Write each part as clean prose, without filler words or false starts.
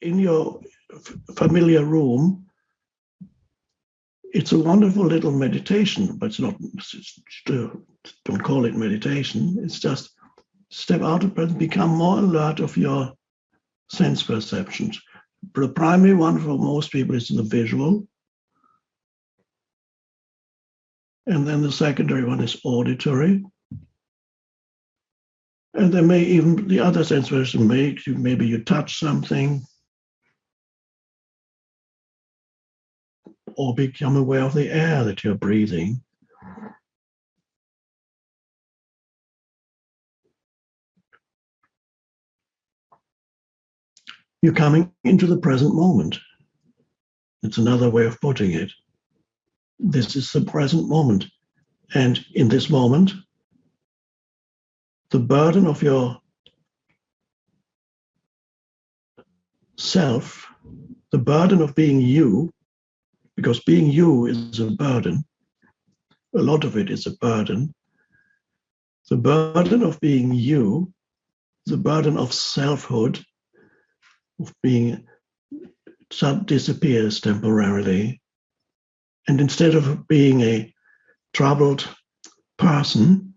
in your familiar room, it's a wonderful little meditation, but it's not, don't call it meditation. It's just step out of present, become more alert of your sense perceptions. The primary one for most people is the visual. And then the secondary one is auditory. And there may even, the other sense perception maybe you touch something, or become aware of the air that you're breathing. You're coming into the present moment. It's another way of putting it. This is the present moment. And in this moment, the burden of your self, the burden of being you, because being you is a burden, a lot of it is a burden. The burden of being you, the burden of selfhood, of being, disappears temporarily. And instead of being a troubled person,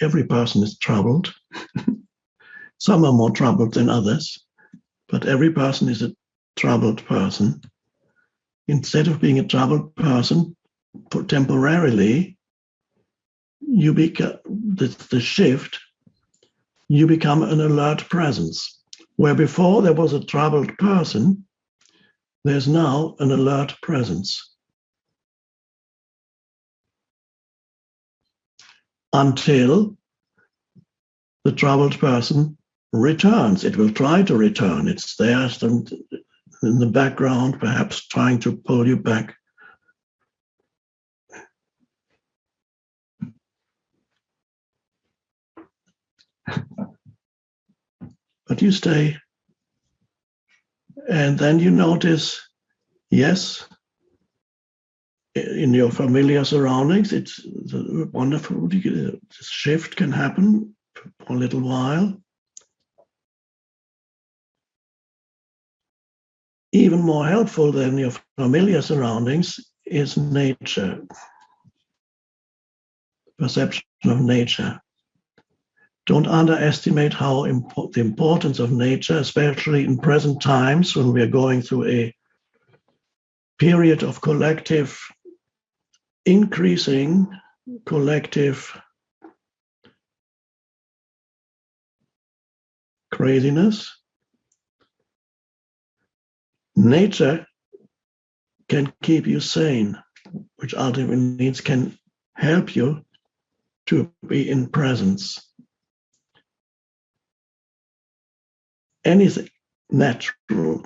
every person is troubled. Some are more troubled than others, but every person is a troubled person. Instead of being a troubled person, temporarily, you become the shift, you become an alert presence. Where before there was a troubled person, there's now an alert presence. Until the troubled person returns. It will try to return. It's there in the background, perhaps trying to pull you back. But you stay. And then you notice, yes, in your familiar surroundings, it's wonderful. This shift can happen for a little while. Even more helpful than your familiar surroundings is nature, perception of nature. Don't underestimate the importance of nature, especially in present times when we are going through a period of increasing collective craziness. Nature can keep you sane, which ultimately means can help you to be in presence. Anything natural.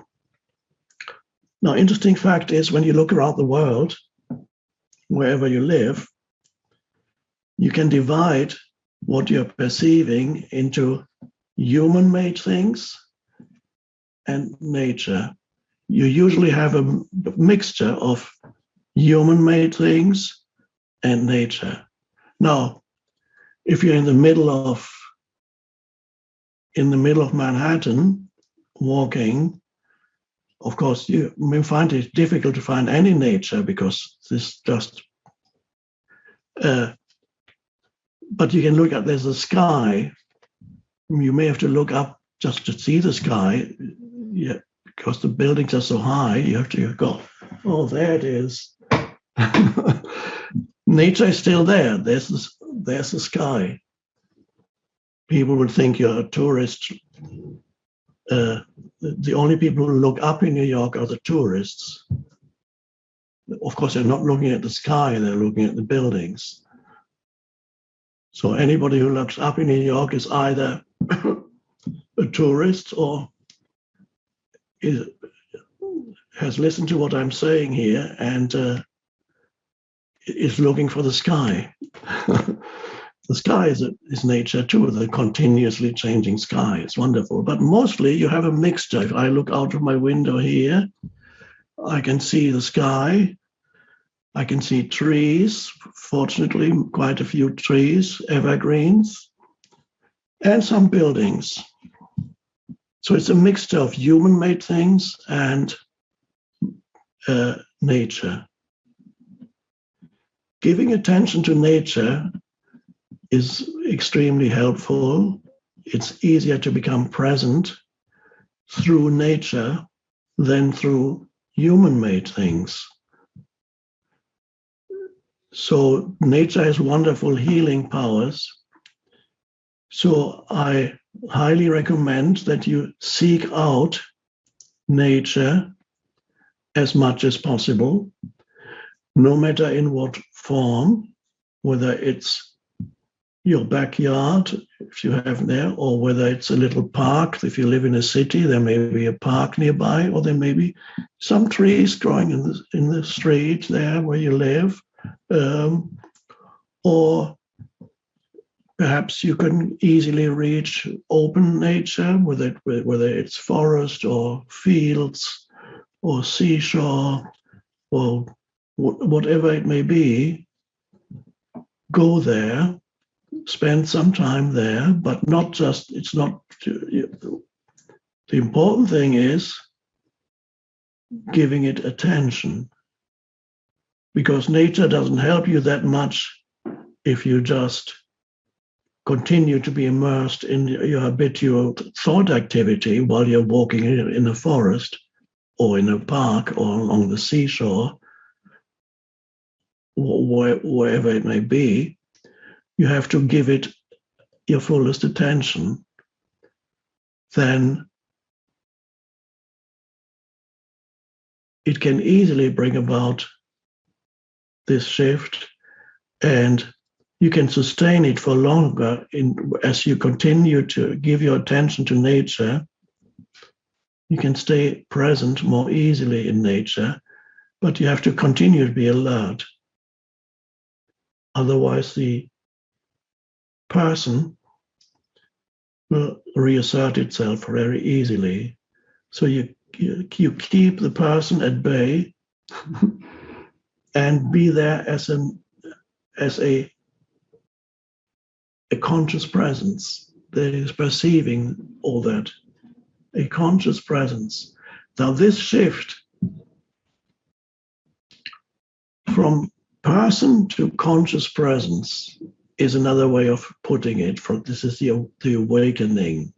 Now, interesting fact is when you look around the world, wherever you live, you can divide what you're perceiving into human-made things and nature. You usually have a mixture of human-made things and nature. Now, if you're in the middle of Manhattan, walking, of course, you may find it difficult to find any nature because this just, but you can look at, there's a sky. You may have to look up just to see the sky, yeah, because the buildings are so high, you have to go, oh, there it is. Nature is still there. There's the sky. People would think you're a tourist. The only people who look up in New York are the tourists. Of course, they're not looking at the sky, they're looking at the buildings. So anybody who looks up in New York is either a tourist or has listened to what I'm saying here and is looking for the sky. The sky is nature too, the continuously changing sky. It's wonderful. But mostly you have a mixture. If I look out of my window here, I can see the sky. I can see trees, fortunately, quite a few trees, evergreens, and some buildings. So it's a mixture of human-made things and nature. Giving attention to nature is extremely helpful. It's easier to become present through nature than through human-made things. So nature has wonderful healing powers. So I highly recommend that you seek out nature as much as possible, no matter in what form, whether it's your backyard, if you have there, or whether it's a little park. If you live in a city, there may be a park nearby, or there may be some trees growing in the street there where you live. Or perhaps you can easily reach open nature, whether it's forest or fields or seashore or whatever it may be. Go there, spend some time there, but not just, it's not, the important thing is giving it attention, because nature doesn't help you that much if you just continue to be immersed in your habitual thought activity while you're walking in a forest or in a park or along the seashore, wherever it may be. You have to give it your fullest attention. Then it can easily bring about this shift, and you can sustain it for longer as you continue to give your attention to nature. You can stay present more easily in nature, but you have to continue to be alert. Otherwise, the person will reassert itself very easily. So you keep the person at bay and be there as a conscious presence that is perceiving all that, a conscious presence. Now, this shift from person to conscious presence is another way of putting it. This is the awakening.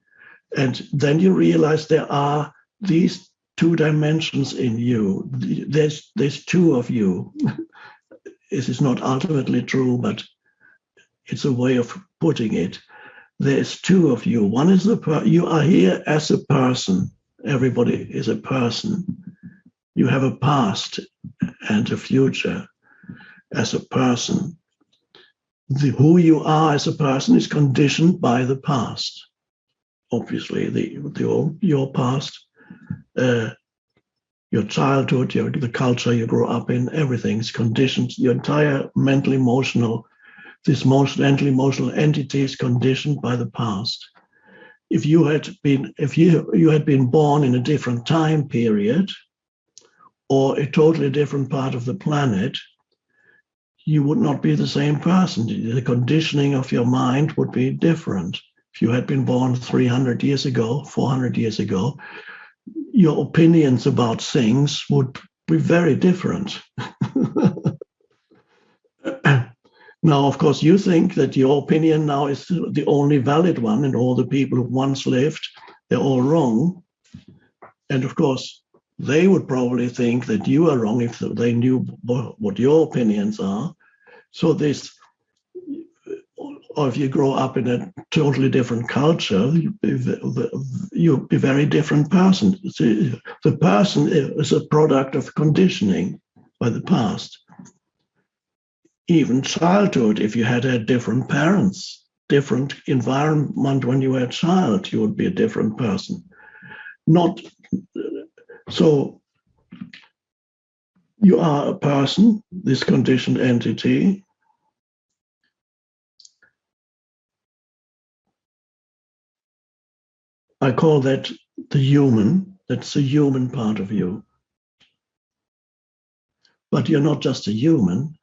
And then you realize there are these two dimensions in you. There's two of you. This is not ultimately true, but it's a way of putting it. There's two of you. One is you are here as a person. Everybody is a person. You have a past and a future as a person. Who you are as a person is conditioned by the past. Obviously, your past, your childhood, the culture you grew up in, everything's conditioned. Your entire mental emotional entity is conditioned by the past. If you had been born in a different time period or a totally different part of the planet, you would not be the same person. The conditioning of your mind would be different. If you had been born 300 years ago, 400 years ago, your opinions about things would be very different. Now, of course, you think that your opinion now is the only valid one, and all the people who once lived, they're all wrong. And of course, they would probably think that you are wrong if they knew what your opinions are. So or if you grow up in a totally different culture, you'll be a very different person. The person is a product of conditioning by the past. Even childhood, if you had different parents, different environment when you were a child, you would be a different person. So you are a person, this conditioned entity. I call that the human. That's the human part of you. But you're not just a human.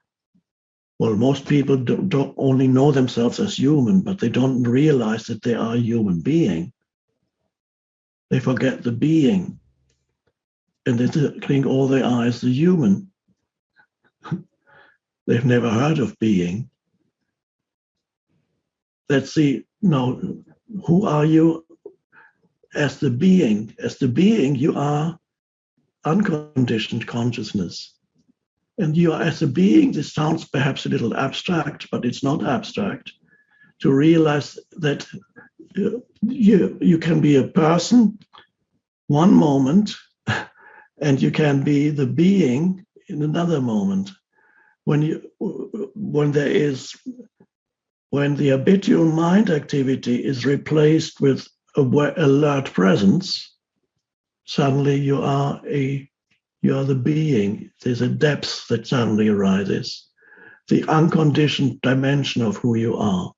Well, most people don't only know themselves as human, but they don't realize that they are a human being. They forget the being. And they think all they are is the human. They've never heard of being. Let's see, now, who are you as the being? As the being, you are unconditioned consciousness. And you are as a being, this sounds perhaps a little abstract, but it's not abstract, to realize that you can be a person one moment, and you can be the being in another moment. When the habitual mind activity is replaced with alert presence, suddenly you are the being. There's a depth that suddenly arises, the unconditioned dimension of who you are.